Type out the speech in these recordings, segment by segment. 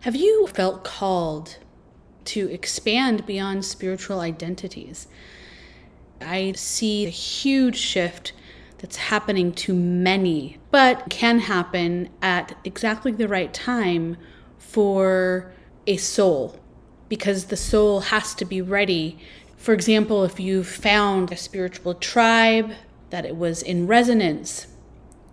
Have you felt called to expand beyond spiritual identities? I see a huge shift that's happening to many, but can happen at exactly the right time for a soul, because the soul has to be ready. For example, if you've found a spiritual tribe that it was in resonance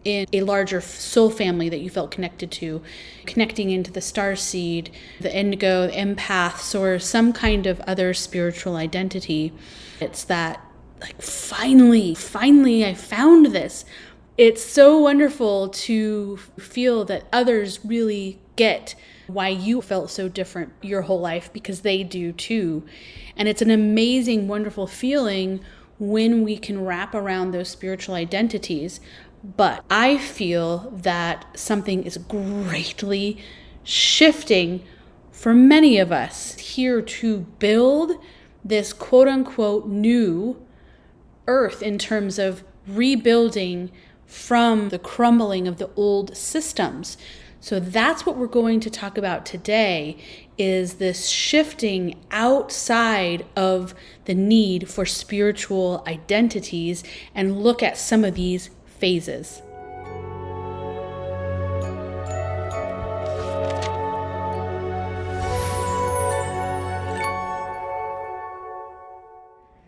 in a larger soul family that you felt connected to, connecting into the starseed, the indigo, the empaths, or some kind of other spiritual identity. It's that, like, finally, I found this. It's so wonderful to feel that others really get why you felt so different your whole life, because they do too. And it's an amazing, wonderful feeling when we can wrap around those spiritual identities. But I feel that something is greatly shifting for many of us here to build this quote unquote new earth in terms of rebuilding from the crumbling of the old systems. So that's what we're going to talk about today, is this shifting outside of the need for spiritual identities, and look at some of these phases.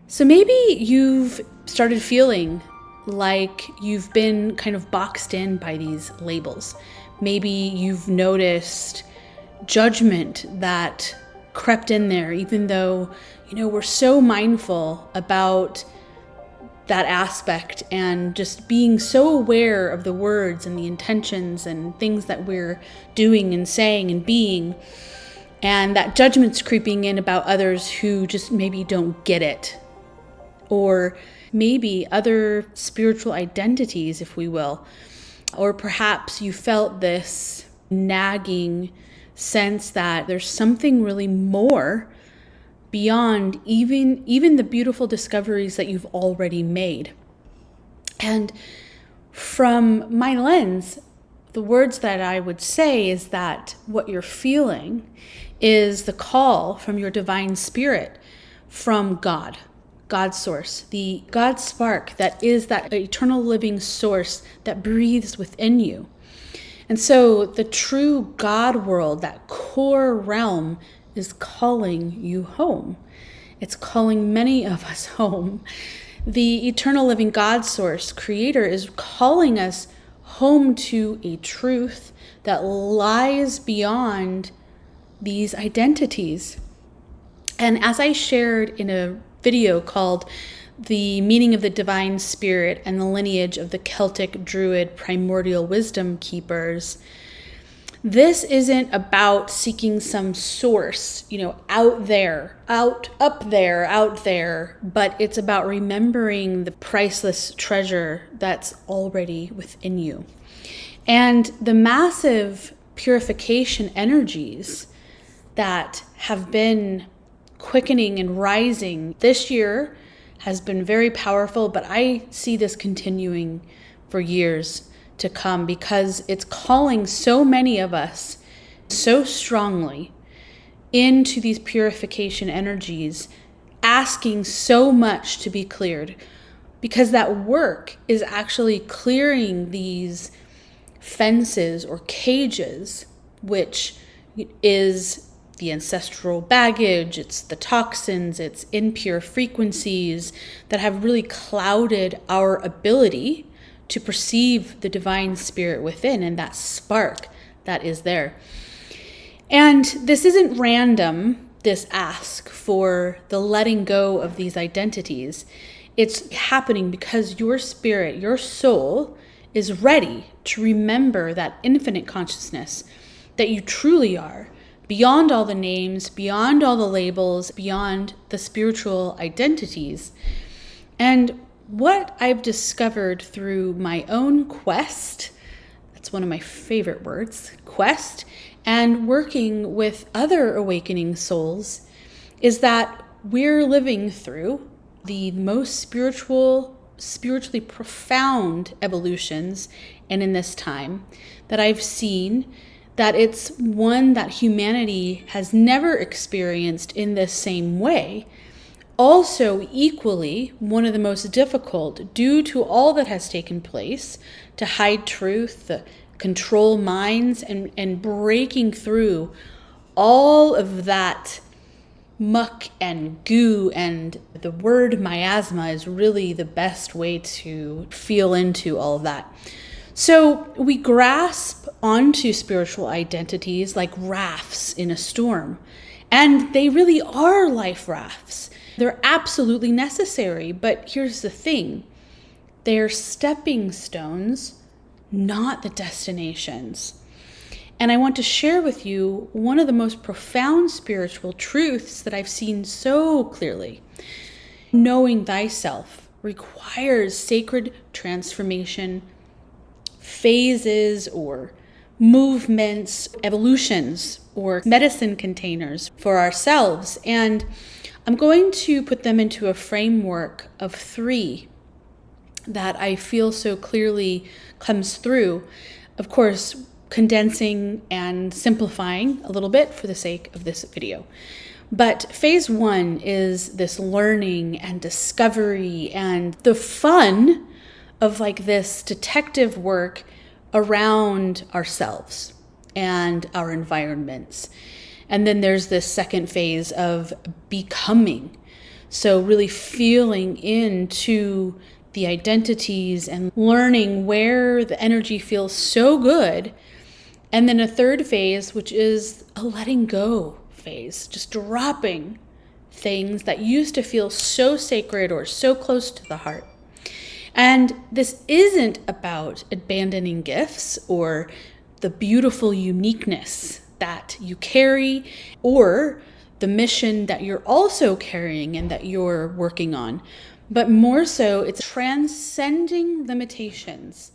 So maybe you've started feeling like you've been kind of boxed in by these labels. Maybe you've noticed judgment that crept in there, even though, we're so mindful about that aspect and just being so aware of the words and the intentions and things that we're doing and saying and being. And that judgment's creeping in about others who just maybe don't get it. Or maybe other spiritual identities, if we will. Or perhaps you felt this nagging sense that there's something really more beyond even the beautiful discoveries that you've already made. And from my lens, the words that I would say is that what you're feeling is the call from your divine spirit, from GodSource, the God spark that is that eternal living source that breathes within you. And so the true God world, that core realm, is calling you home. It's calling many of us home. The eternal living God source creator is calling us home to a truth that lies beyond these identities. And as I shared in a video called The Meaning of the Divine Spirit and the Lineage of the Celtic Druid Primordial Wisdom Keepers, this isn't about seeking some source, out there, up there, but it's about remembering the priceless treasure that's already within you. And the massive purification energies that have been quickening and rising this year has been very powerful, but I see this continuing for years to come, because it's calling so many of us so strongly into these purification energies, asking so much to be cleared, because that work is actually clearing these fences or cages, which is the ancestral baggage, it's the toxins, it's impure frequencies that have really clouded our ability to perceive the divine spirit within and that spark that is there. And this isn't random, this ask for the letting go of these identities. It's happening because your spirit, your soul, is ready to remember that infinite consciousness that you truly are, beyond all the names, beyond all the labels, beyond the spiritual identities. And what I've discovered through my own quest, that's one of my favorite words, quest, and working with other awakening souls, is that we're living through the most spiritually profound evolutions, and in this time that I've seen that it's one that humanity has never experienced in this same way. Also, equally, one of the most difficult due to all that has taken place to hide truth, control minds, and breaking through all of that muck and goo. And the word miasma is really the best way to feel into all of that. So we grasp onto spiritual identities like rafts in a storm, and they really are life rafts. They're absolutely necessary, but here's the thing. They're stepping stones, not the destinations. And I want to share with you one of the most profound spiritual truths that I've seen so clearly. Knowing thyself requires sacred transformation, phases or movements, evolutions, or medicine containers for ourselves. And I'm going to put them into a framework of 3 that I feel so clearly comes through. Of course, condensing and simplifying a little bit for the sake of this video. But phase 1 is this learning and discovery and the fun of like this detective work around ourselves and our environments. And then there's this second phase of becoming. So really feeling into the identities and learning where the energy feels so good. And then a third phase, which is a letting go phase, just dropping things that used to feel so sacred or so close to the heart. And this isn't about abandoning gifts or the beautiful uniqueness that you carry or the mission that you're also carrying and that you're working on, but more so it's transcending limitations,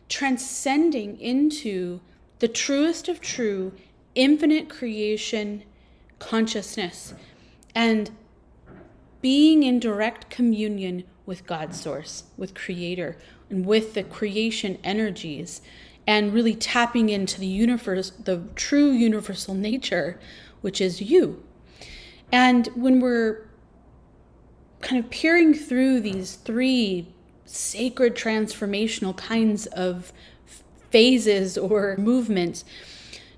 transcending into the truest of true, infinite creation consciousness, and being in direct communion with GodSource, with Creator, and with the creation energies, and really tapping into the universe, the true universal nature, which is you. And when we're kind of peering through these 3 sacred transformational kinds of phases or movements,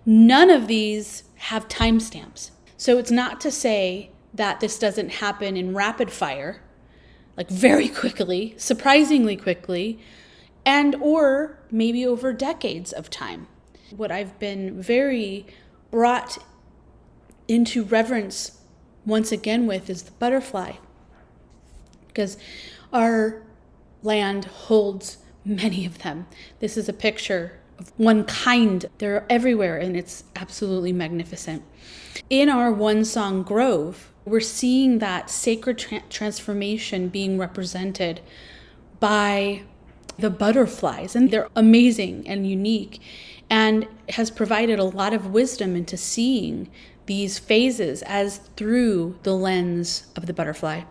none of these have timestamps. So it's not to say that this doesn't happen in rapid fire, like very quickly, surprisingly quickly, and or maybe over decades of time. What I've been very brought into reverence once again with is the butterfly, because our land holds many of them. This is a picture of one kind. They're everywhere, and it's absolutely magnificent. In our One Song Grove, we're seeing that sacred transformation being represented by the butterflies, and they're amazing and unique, and has provided a lot of wisdom into seeing these phases as through the lens of the butterfly.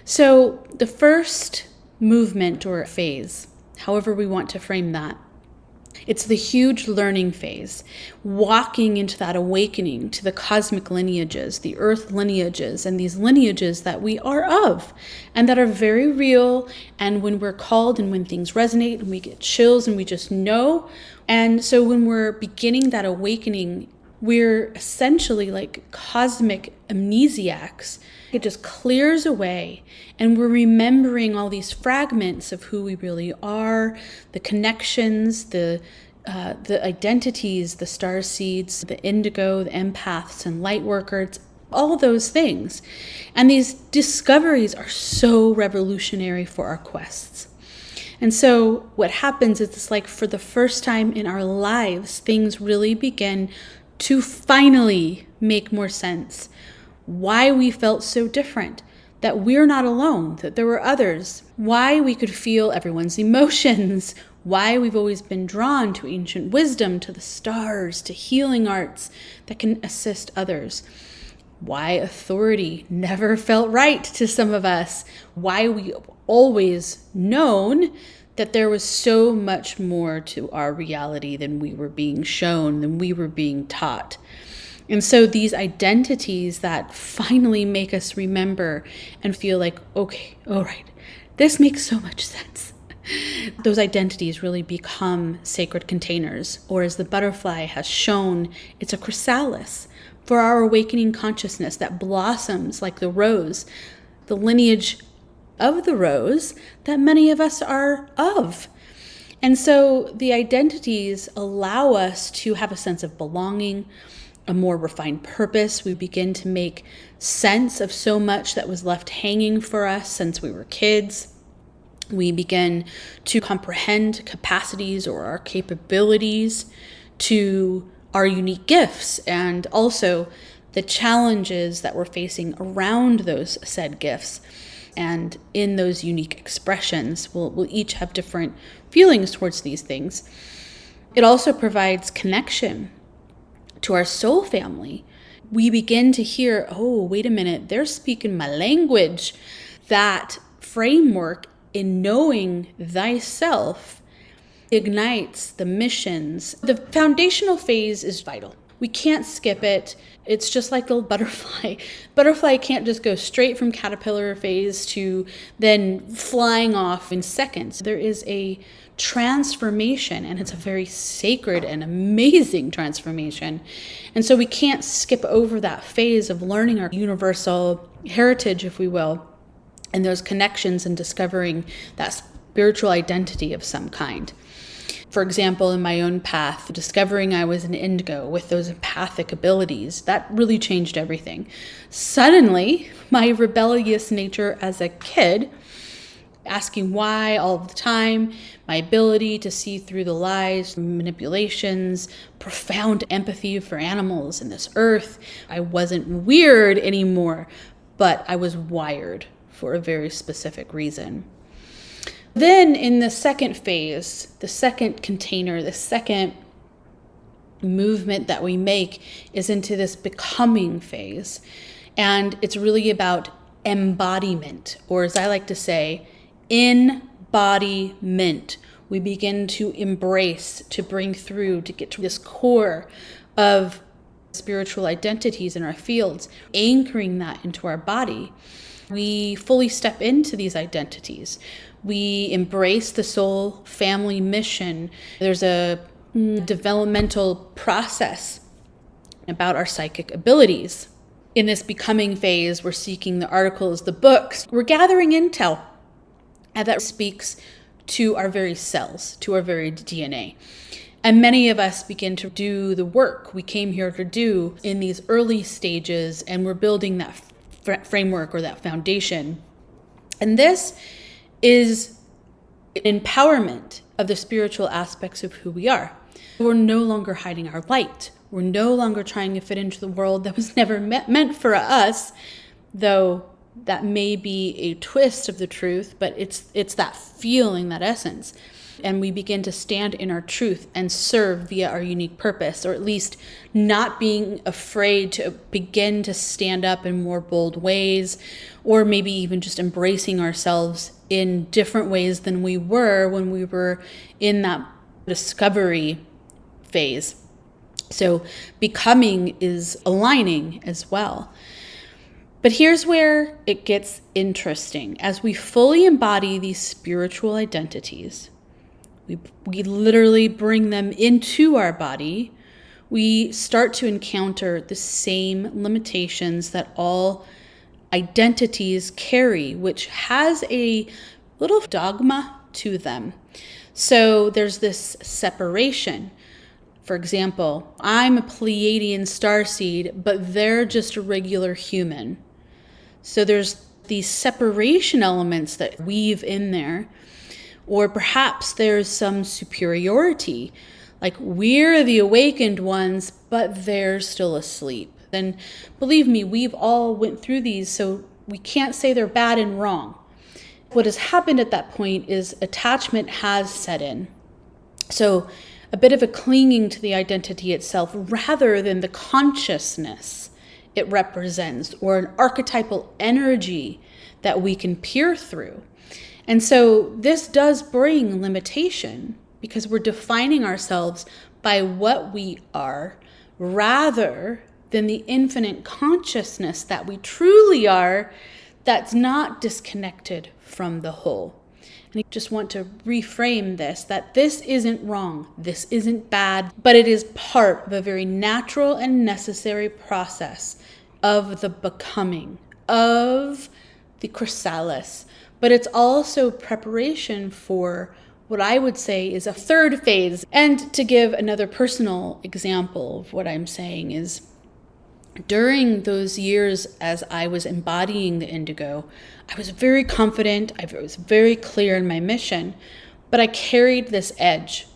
So the first movement or phase, however we want to frame that, it's the huge learning phase, walking into that awakening to the cosmic lineages, the earth lineages, and these lineages that we are of, and that are very real. And when we're called and when things resonate and we get chills and we just know. And so when we're beginning that awakening, we're essentially like cosmic amnesiacs. It just clears away, and we're remembering all these fragments of who we really are, the connections, the identities, the star seeds, the indigo, the empaths and light workers, all those things. And these discoveries are so revolutionary for our quests. And so what happens is it's like for the first time in our lives, things really begin to finally make more sense. Why we felt so different, that we're not alone, that there were others, why we could feel everyone's emotions, why we've always been drawn to ancient wisdom, to the stars, to healing arts that can assist others, why authority never felt right to some of us, why we always known that there was so much more to our reality than we were being shown, than we were being taught. And so these identities that finally make us remember and feel like, okay, all right, this makes so much sense. Those identities really become sacred containers, or as the butterfly has shown, it's a chrysalis for our awakening consciousness that blossoms like the rose, the lineage of the rose that many of us are of. And so the identities allow us to have a sense of belonging, a more refined purpose. We begin to make sense of so much that was left hanging for us since we were kids. We begin to comprehend capacities or our capabilities, to our unique gifts, and also the challenges that we're facing around those said gifts. And in those unique expressions, we'll each have different feelings towards these things. It also provides connection to our soul family. We begin to hear, oh, wait a minute, they're speaking my language. That framework in knowing thyself ignites the missions. The foundational phase is vital. We can't skip it. It's just like the butterfly. Butterfly can't just go straight from caterpillar phase to then flying off in seconds. There is a transformation, and it's a very sacred and amazing transformation. And so we can't skip over that phase of learning our universal heritage, if we will, and those connections and discovering that spiritual identity of some kind. For example, in my own path, discovering I was an indigo with those empathic abilities, that really changed everything. Suddenly, my rebellious nature as a kid, asking why all the time, my ability to see through the lies, manipulations, profound empathy for animals in this earth. I wasn't weird anymore, but I was wired for a very specific reason. Then in the second phase, the second container, the second movement that we make is into this becoming phase. And it's really about embodiment, or as I like to say, embodiment. We begin to embrace, to bring through, to get to this core of spiritual identities in our fields, anchoring that into our body. We fully step into these identities. We embrace the soul family mission. There's a developmental process about our psychic abilities. In this becoming phase, we're seeking the articles, the books. We're gathering intel, and that speaks to our very cells, to our very DNA. And many of us begin to do the work we came here to do in these early stages, and we're building that framework or that foundation. And this is empowerment of the spiritual aspects of who we are. We're no longer hiding our light. We're no longer trying to fit into the world that was never meant for us, though that may be a twist of the truth, but it's that feeling, that essence. And we begin to stand in our truth and serve via our unique purpose, or at least not being afraid to begin to stand up in more bold ways, or maybe even just embracing ourselves in different ways than we were when we were in that discovery phase. So becoming is aligning as well. But here's where it gets interesting. As we fully embody these spiritual identities, we literally bring them into our body, we start to encounter the same limitations that all identities carry, which has a little dogma to them. So there's this separation. For example, I'm a Pleiadian starseed, but they're just a regular human. So there's these separation elements that weave in there. Or perhaps there's some superiority, like we're the awakened ones, but they're still asleep. And believe me, we've all went through these, so we can't say they're bad and wrong. What has happened at that point is attachment has set in. So a bit of a clinging to the identity itself rather than the consciousness it represents, or an archetypal energy that we can peer through. And so this does bring limitation because we're defining ourselves by what we are rather than the infinite consciousness that we truly are, that's not disconnected from the whole. And I just want to reframe this, that this isn't wrong, this isn't bad, but it is part of a very natural and necessary process of the becoming, of the chrysalis. But it's also preparation for what I would say is a third phase. And to give another personal example of what I'm saying is, during those years as I was embodying the indigo, I was very confident, I was very clear in my mission, but I carried this edge,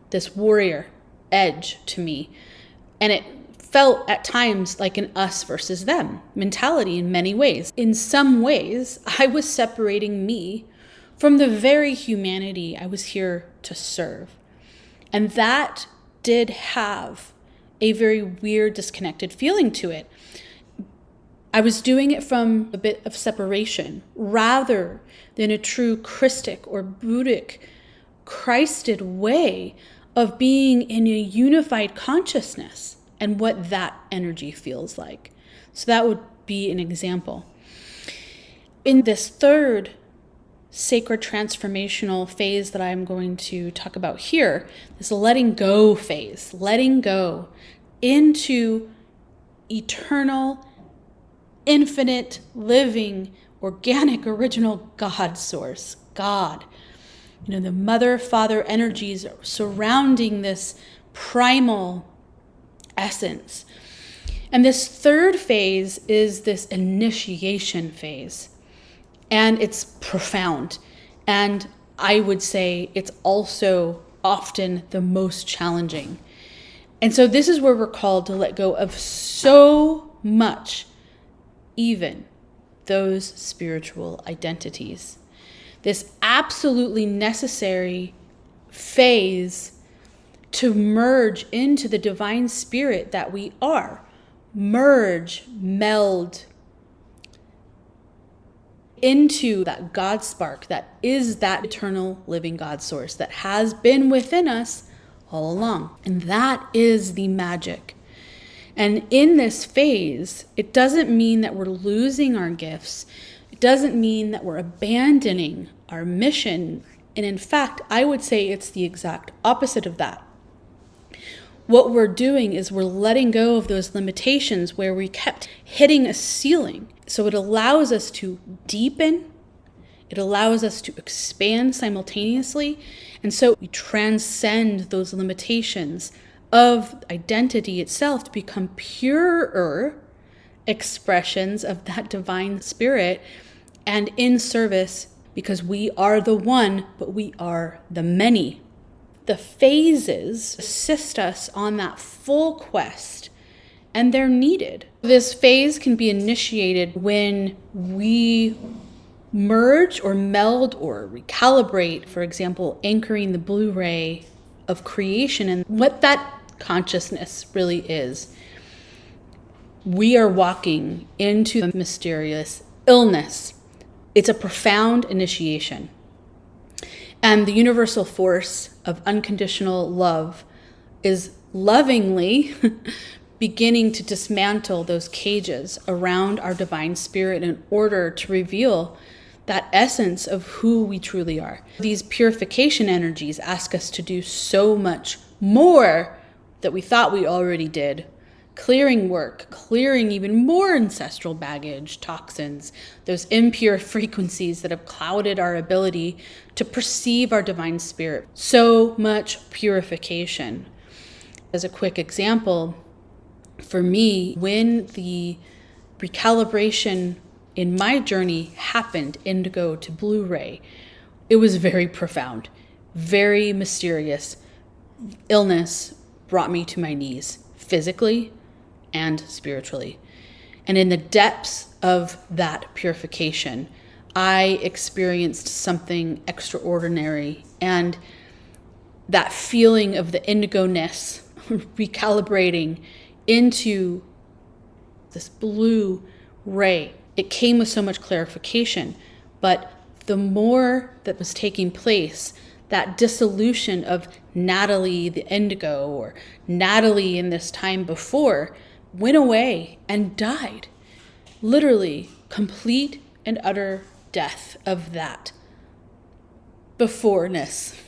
this warrior edge to me. And it felt at times like an us versus them mentality in many ways. In some ways, I was separating me from the very humanity I was here to serve. And that did have a very weird, disconnected feeling to it. I was doing it from a bit of separation rather than a true Christic or Buddhic, Christed way of being in a unified consciousness and what that energy feels like. So that would be an example. In this third sacred transformational phase that I'm going to talk about here, this letting go phase, letting go into eternal, infinite, living, organic, original God source, God. The mother, father energies surrounding this primal essence. And this third phase is this initiation phase. And it's profound. And I would say it's also often the most challenging. And so this is where we're called to let go of so much, even those spiritual identities. This absolutely necessary phase to merge into the divine spirit that we are. Merge, meld into that God spark that is that eternal living God source that has been within us all along. And that is the magic. And in this phase, it doesn't mean that we're losing our gifts. It doesn't mean that we're abandoning our mission. And in fact, I would say it's the exact opposite of that. What we're doing is we're letting go of those limitations where we kept hitting a ceiling. So it allows us to deepen. It allows us to expand simultaneously. And so we transcend those limitations of identity itself to become purer expressions of that divine spirit and in service, because we are the one, but we are the many. The phases assist us on that full quest, and they're needed. This phase can be initiated when we merge or meld or recalibrate, for example, anchoring the blue ray of creation and what that consciousness really is. We are walking into the mysterious illness. It's a profound initiation. And the universal force of unconditional love is lovingly beginning to dismantle those cages around our divine spirit in order to reveal that essence of who we truly are. These purification energies ask us to do so much more that we thought we already did. Clearing work, clearing even more ancestral baggage, toxins, those impure frequencies that have clouded our ability to perceive our divine spirit. So much purification. As a quick example, for me, when the recalibration in my journey happened, indigo to blue ray, it was very profound, very mysterious. Illness brought me to my knees, physically and spiritually. And in the depths of that purification, I experienced something extraordinary. And that feeling of the indigo-ness recalibrating into this blue ray, it came with so much clarification. But the more that was taking place, that dissolution of Natalie the indigo or Natalie in this time before went away and died. Literally, complete and utter death of that beforeness.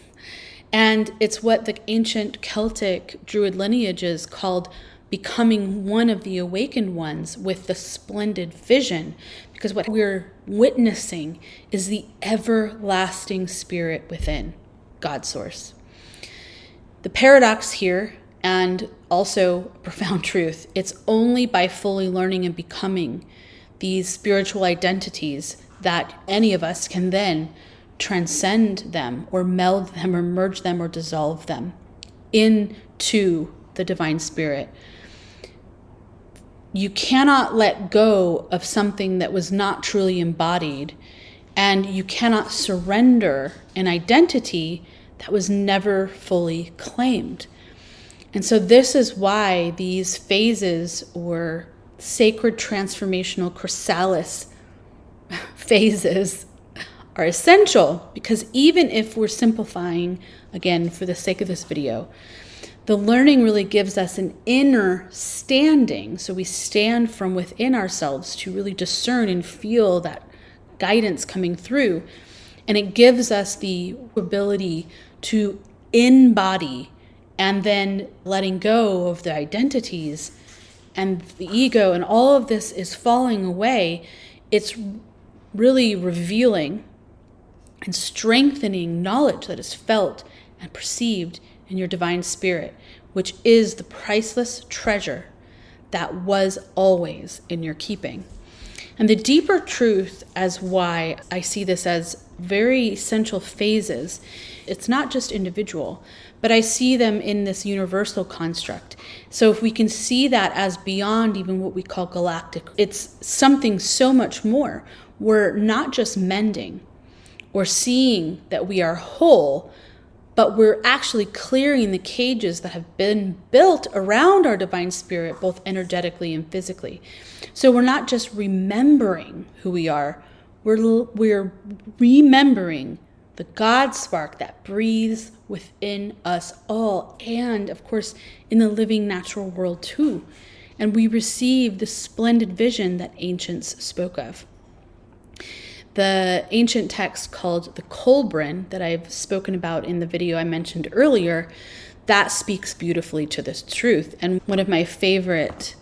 And it's what the ancient Celtic Druid lineages called becoming one of the awakened ones with the splendid vision, because what we're witnessing is the everlasting spirit within, GodSource. The paradox here, and also profound truth, it's only by fully learning and becoming these spiritual identities that any of us can then transcend them or meld them or merge them or dissolve them into the divine spirit. You cannot let go of something that was not truly embodied, and you cannot surrender an identity that was never fully claimed. And so this is why these phases or sacred transformational chrysalis phases are essential, because even if we're simplifying, again, for the sake of this video, the learning really gives us an inner standing. So we stand from within ourselves to really discern and feel that guidance coming through. And it gives us the ability to embody, and then letting go of the identities and the ego, and all of this is falling away. It's really revealing and strengthening knowledge that is felt and perceived in your divine spirit, which is the priceless treasure that was always in your keeping. And the deeper truth as why I see this as very essential phases, it's not just individual, but I see them in this universal construct. So if we can see that as beyond even what we call galactic, it's something so much more. We're not just mending or seeing that we are whole, but we're actually clearing the cages that have been built around our divine spirit, both energetically and physically. So we're not just remembering who we are, we're remembering the God spark that breathes within us all, and of course in the living natural world too. And we receive the splendid vision that ancients spoke of. The ancient text called the Kolbrin that I've spoken about in the video I mentioned earlier, that speaks beautifully to this truth. And one of my favorite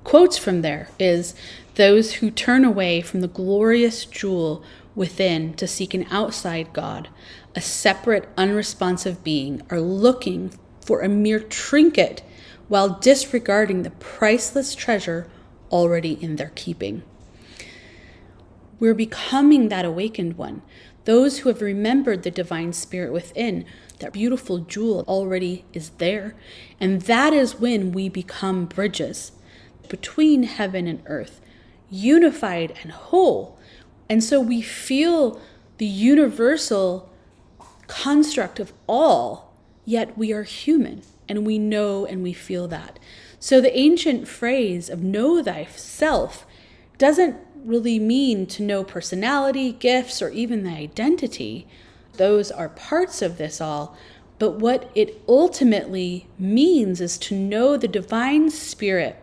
quotes from there is, "Those who turn away from the glorious jewel within to seek an outside God, a separate, unresponsive being, are looking for a mere trinket while disregarding the priceless treasure already in their keeping." We're becoming that awakened one. Those who have remembered the divine spirit within, that beautiful jewel already is there. And that is when we become bridges between heaven and earth, unified and whole. And so we feel the universal construct of all, yet we are human, and we know and we feel that. So the ancient phrase of know thyself doesn't really mean to know personality, gifts, or even the identity. Those are parts of this all. But what it ultimately means is to know the divine spirit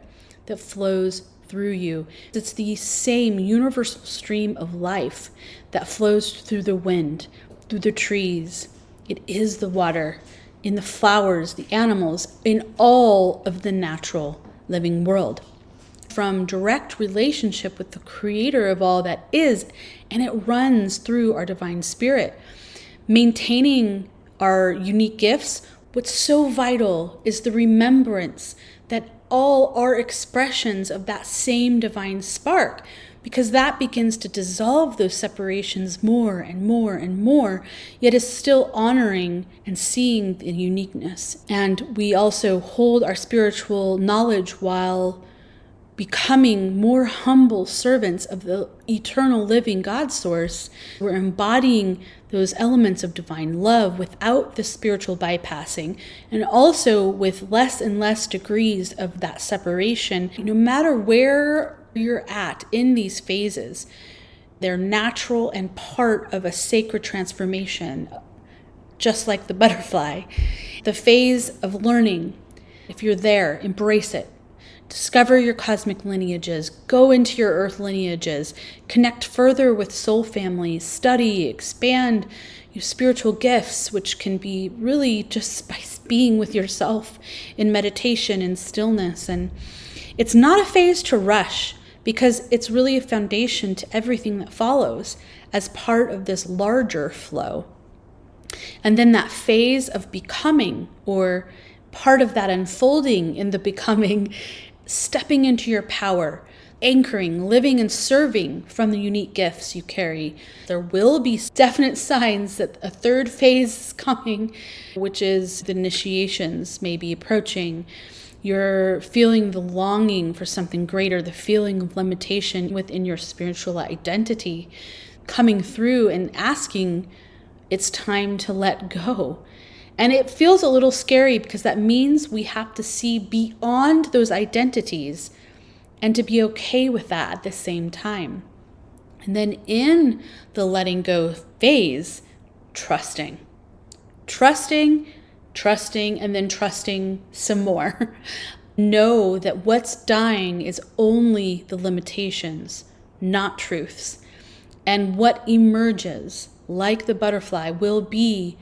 that flows through you. It's the same universal stream of life that flows through the wind, through the trees. It is the water, in the flowers, the animals, in all of the natural living world. From direct relationship with the creator of all that is, and it runs through our divine spirit. Maintaining our unique gifts, what's so vital is the remembrance that all are expressions of that same divine spark, because that begins to dissolve those separations more and more and more, yet is still honoring and seeing the uniqueness. And we also hold our spiritual knowledge while becoming more humble servants of the eternal living God source. We're embodying those elements of divine love without the spiritual bypassing, and also with less and less degrees of that separation. No matter where you're at in these phases, They're natural and part of a sacred transformation, just like the butterfly. The phase of learning, if you're there, embrace it. Discover your cosmic lineages, go into your earth lineages, connect further with soul families, study, expand your spiritual gifts, which can be really just by being with yourself in meditation and stillness. And it's not a phase to rush, because it's really a foundation to everything that follows as part of this larger flow. And then that phase of becoming, or part of that unfolding in the becoming, stepping into your power, anchoring, living and serving from the unique gifts you carry. There will be definite signs that a third phase is coming, which is the initiations may be approaching. You're feeling the longing for something greater, the feeling of limitation within your spiritual identity coming through and asking, it's time to let go. And it feels a little scary, because that means we have to see beyond those identities and to be okay with that at the same time. And then in the letting go phase, trusting, and then trusting some more. Know that what's dying is only the limitations, not truths. And what emerges, like the butterfly, will be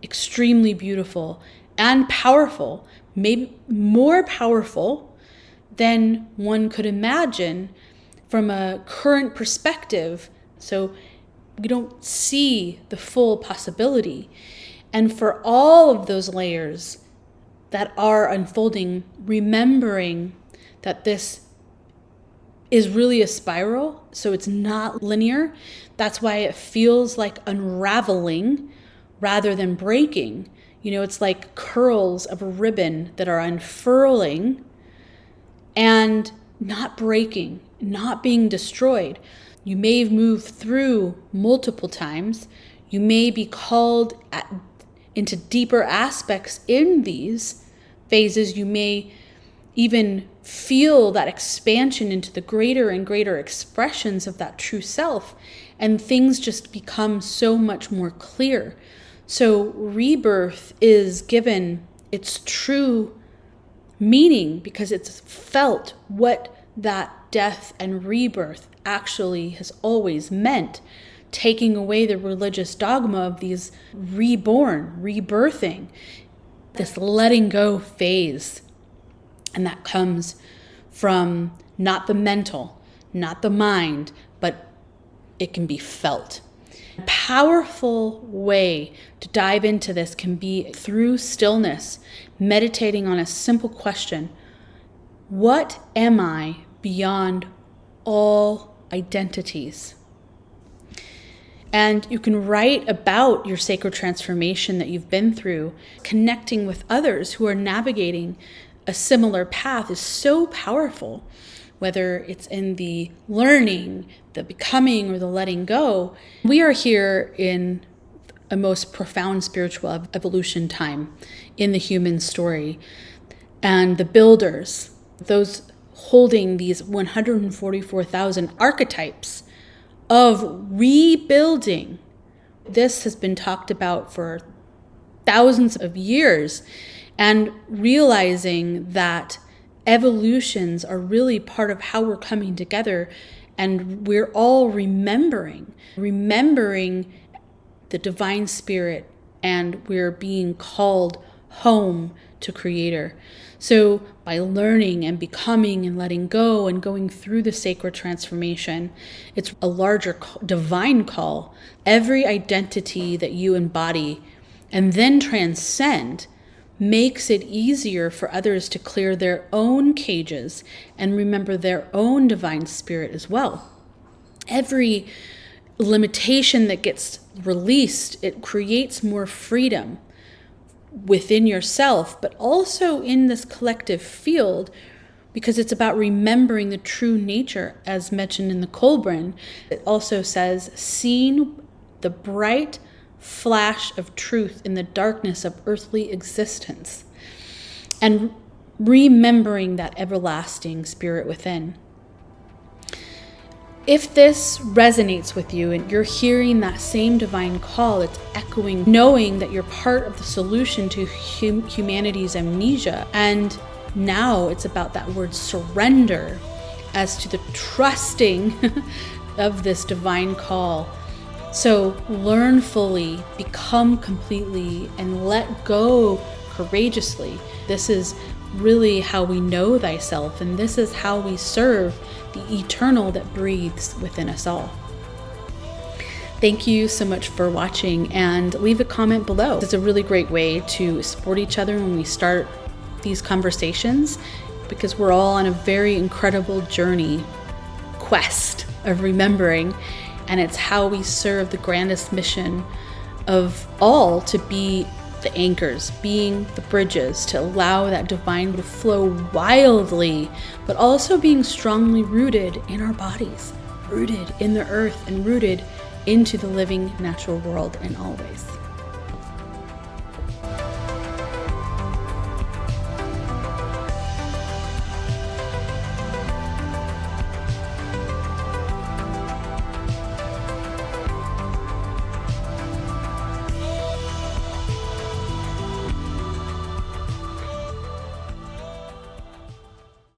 extremely beautiful and powerful, maybe more powerful than one could imagine from a current perspective. So we don't see the full possibility. And for all of those layers that are unfolding, remembering that this is really a spiral, so it's not linear. That's why it feels like unraveling rather than breaking. It's like curls of a ribbon that are unfurling and not breaking, not being destroyed. You may have moved through multiple times. You may be called into deeper aspects in these phases. You may even feel that expansion into the greater and greater expressions of that true self, and things just become so much more clear. So rebirth is given its true meaning because it's felt what that death and rebirth actually has always meant, taking away the religious dogma of these reborn, rebirthing, this letting go phase. And that comes from not the mental, not the mind, but it can be felt. A powerful way to dive into this can be through stillness, meditating on a simple question: what am I beyond all identities? And you can write about your sacred transformation that you've been through. Connecting with others who are navigating a similar path is so powerful, whether it's in the learning, the becoming, or the letting go. We are here in a most profound spiritual evolution time in the human story. And the builders, those holding these 144,000 archetypes of rebuilding, this has been talked about for thousands of years, and realizing that evolutions are really part of how we're coming together, and we're all remembering the divine spirit, and we're being called home to Creator. So by learning and becoming and letting go and going through the sacred transformation, it's a larger divine call. Every identity that you embody and then transcend makes it easier for others to clear their own cages and remember their own divine spirit as well. Every limitation that gets released, it creates more freedom within yourself, but also in this collective field, because it's about remembering the true nature, as mentioned in the Kolbrin. It also says, seeing the bright flash of truth in the darkness of earthly existence, and remembering that everlasting spirit within. If this resonates with you and you're hearing that same divine call, it's echoing, knowing that you're part of the solution to humanity's amnesia. And now it's about that word surrender as to the trusting of this divine call. So learn fully, become completely, and let go courageously. This is really how we know thyself, and this is how we serve the eternal that breathes within us all. Thank you so much for watching, and leave a comment below. It's a really great way to support each other when we start these conversations, because we're all on a very incredible journey, quest of remembering, and it's how we serve the grandest mission of all, to be the anchors, being the bridges, to allow that divine to flow wildly, but also being strongly rooted in our bodies, rooted in the earth, and rooted into the living natural world in all ways.